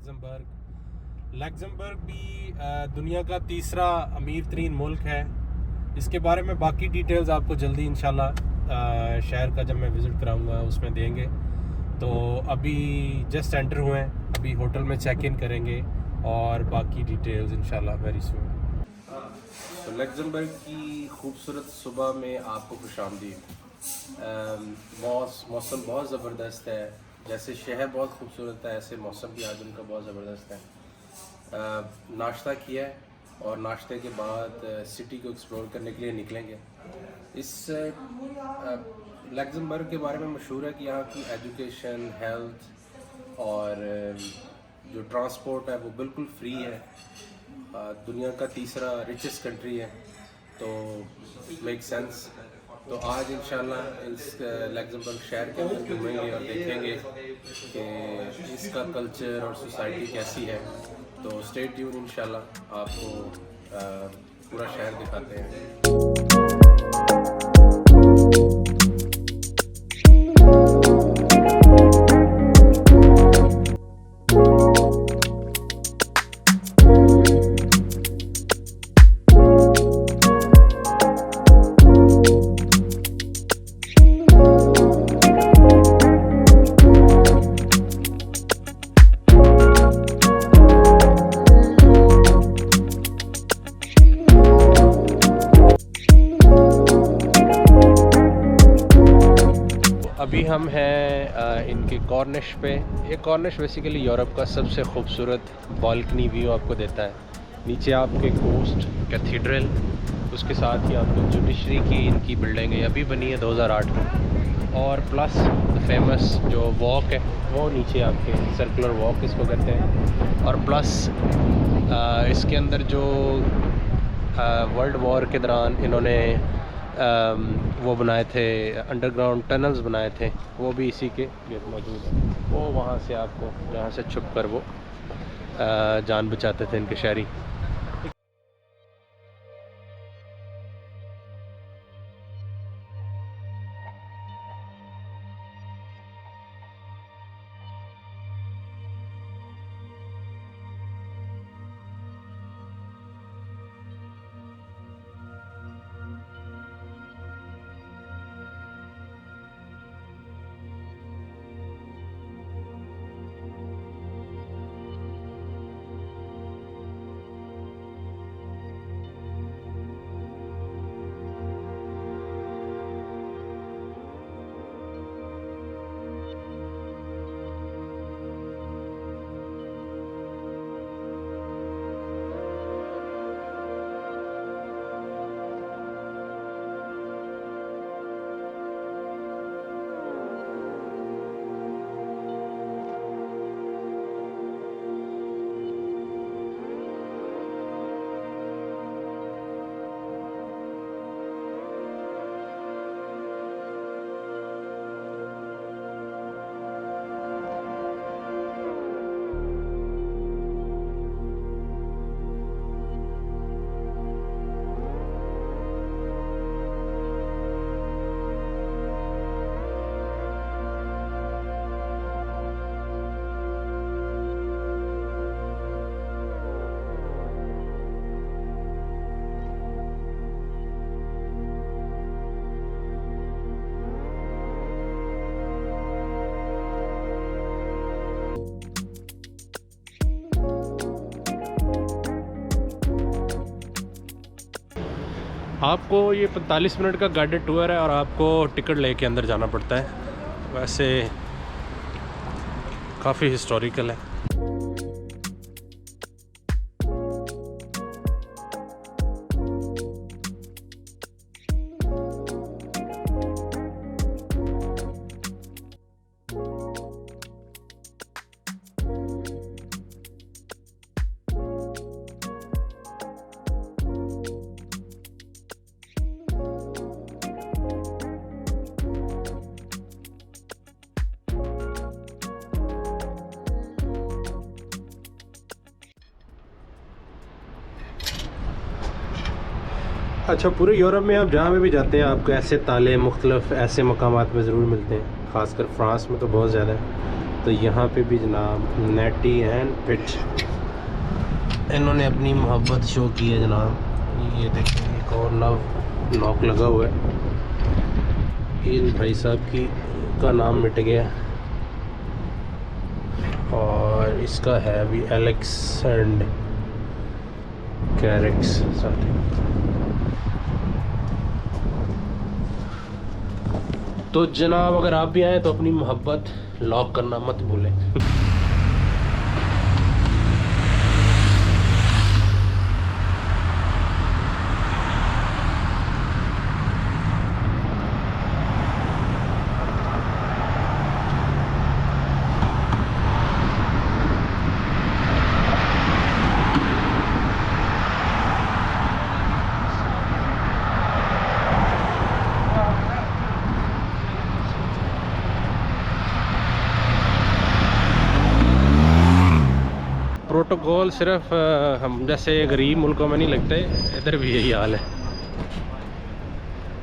Luxembourg भी दुनिया का तीसरा अमीर तरीन मुल्क है। इसके बारे में बाकी डिटेल्स आपको जल्दी इंशाल्लाह शहर का जब मैं विज़िट कराऊंगा उसमें देंगे। तो अभी जस्ट एंटर हुए हैं, अभी होटल में चेक इन करेंगे और बाकी डिटेल्स इंशाल्लाह वेरी सून। तो लग्जमबर्ग की खूबसूरत सुबह में आपको खुशामदीद। मौसम बहुत ज़बरदस्त है, जैसे शहर बहुत खूबसूरत है ऐसे मौसम भी आज उनका बहुत ज़बरदस्त है। नाश्ता किया है और नाश्ते के बाद सिटी को एक्सप्लोर करने के लिए निकलेंगे। इस लग्जमबर्ग के बारे में मशहूर है कि यहाँ की एजुकेशन, हेल्थ और जो ट्रांसपोर्ट है वो बिल्कुल फ्री है। दुनिया का तीसरा रिचेस्ट कंट्री है, तो मेक सेंस। तो आज इंशाल्लाह इस लग्जमबर्ग शहर के अंदर घूमेंगे और देखेंगे कि इसका कल्चर और सोसाइटी कैसी है। तो स्टे ट्यून, इंशाल्लाह आपको पूरा शहर दिखाते हैं। अभी हम हैं इनके कॉर्निश पे। ये कॉर्निश बेसिकली यूरोप का सबसे खूबसूरत बालकनी व्यू आपको देता है। नीचे आपके कोस्ट कैथीड्रल, उसके साथ ही आपको जुडिशरी की इनकी बिल्डिंग है, अभी बनी है 2008 में। और प्लस द फेमस जो वॉक है वो नीचे आपके सर्कुलर वॉक इसको कहते हैं। और प्लस इसके अंदर जो वर्ल्ड वॉर के दौरान इन्होंने वो बनाए थे, अंडरग्राउंड टनल्स बनाए थे, वो भी इसी के मौजूद है। वो वहाँ से आपको जहाँ से छुप कर वो जान बचाते थे इनके शहरी। आपको ये 45 मिनट का गाइडेड टूर है और आपको टिकट लेके अंदर जाना पड़ता है। वैसे काफ़ी हिस्टोरिकल है। अच्छा, पूरे यूरोप में आप जहाँ पे भी जाते हैं आपको ऐसे ताले मुख्तलिफ ऐसे मकामात में ज़रूर मिलते हैं, ख़ासकर फ्रांस में तो बहुत ज़्यादा है। तो यहाँ पे भी जनाब नेटी एंड पिट इन्होंने अपनी मोहब्बत शो की है जनाब। ये देखें एक और लॉक लगा हुआ है। इन भाई साहब की का नाम मिट गया और इसका है अभी एलेक्स एंड कैरेक्स समथिंग। तो जनाब अगर आप भी आए तो अपनी मोहब्बत लॉक करना मत भूलें। प्रोटोकॉल सिर्फ हम जैसे गरीब मुल्कों में नहीं लगते, इधर भी यही हाल है।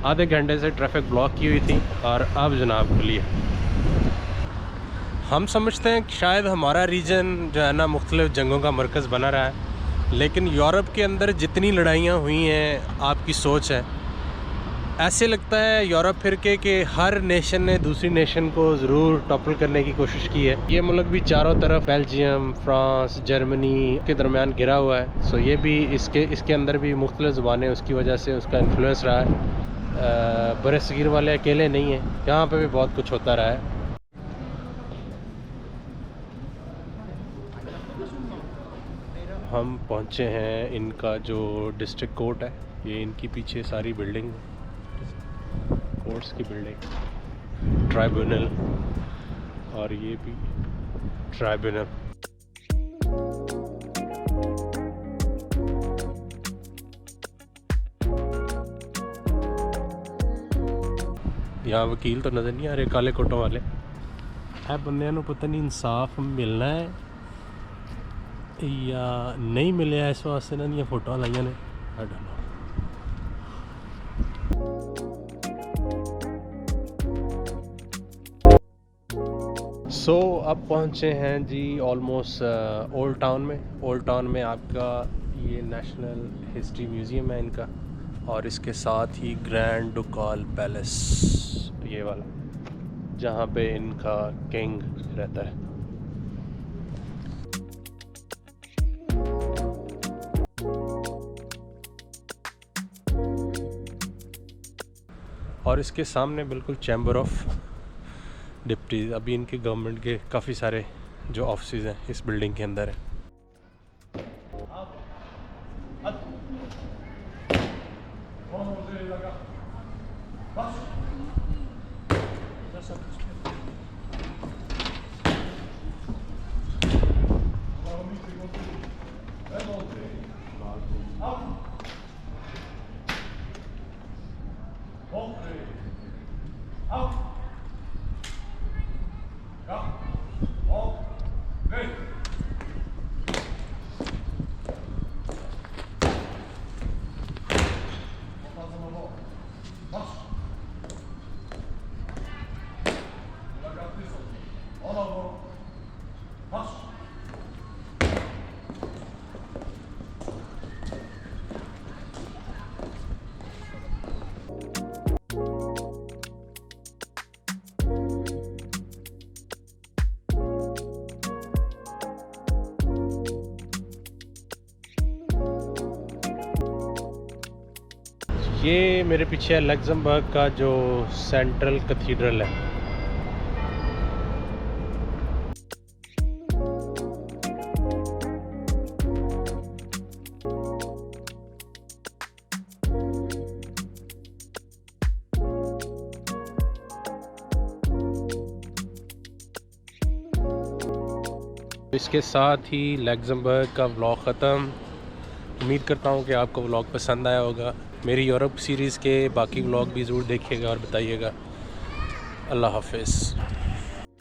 आधे घंटे से ट्रैफिक ब्लॉक की हुई थी और अब जनाब खुली है। हम समझते हैं कि शायद हमारा रीजन जो है ना मुख्तलिफ जंगों का मरकज़ बना रहा है, लेकिन यूरोप के अंदर जितनी लड़ाइयाँ हुई हैं आपकी सोच है, ऐसे लगता है यूरोप फिर के कि हर नेशन ने दूसरी नेशन को ज़रूर टॉपल करने की कोशिश की है। ये मुल्क भी चारों तरफ बेल्जियम, फ्रांस, जर्मनी के दरमियान घिरा हुआ है। सो ये भी इसके अंदर भी मुख्तलिफ ज़बानें उसकी वजह से उसका इन्फ्लुएंस रहा है। बड़े सगीर वाले अकेले नहीं हैं, यहाँ पे भी बहुत कुछ होता रहा है। हम पहुँचे हैं इनका जो डिस्ट्रिक्ट कोर्ट है, ये इनकी पीछे सारी बिल्डिंग कोर्ट्स की बिल्डिंग, ट्राइब्यूनल, और ये भी ट्राइब्यूनल। यहाँ वकील तो नज़र नहीं आ रहे, काले कोटों वाले। है बंदे नूं पता नहीं इंसाफ मिलना है या नहीं मिले, इस वास्ते ना ये फोटो लाइया ने। I don't know. सो अब पहुँचे हैं जी ऑलमोस्ट ओल्ड टाउन में। ओल्ड टाउन में आपका ये नेशनल हिस्ट्री म्यूज़ियम है इनका, और इसके साथ ही ग्रैंड डुकाल पैलेस, ये वाला जहाँ पे इनका किंग रहता है। और इसके सामने बिल्कुल चैम्बर ऑफ डिप्टी। अभी इनके गवर्नमेंट के काफ़ी सारे जो ऑफिस हैं इस बिल्डिंग के अंदर है। ये मेरे पीछे है लग्जमबर्ग का जो सेंट्रल कैथीड्रल है। इसके साथ ही लग्जमबर्ग का व्लॉग ख़त्म। उम्मीद करता हूँ कि आपको व्लॉग पसंद आया होगा। मेरी यूरोप सीरीज़ के बाकी व्लॉग भी ज़रूर देखिएगा और बताइएगा। अल्लाह हाफ़िज़।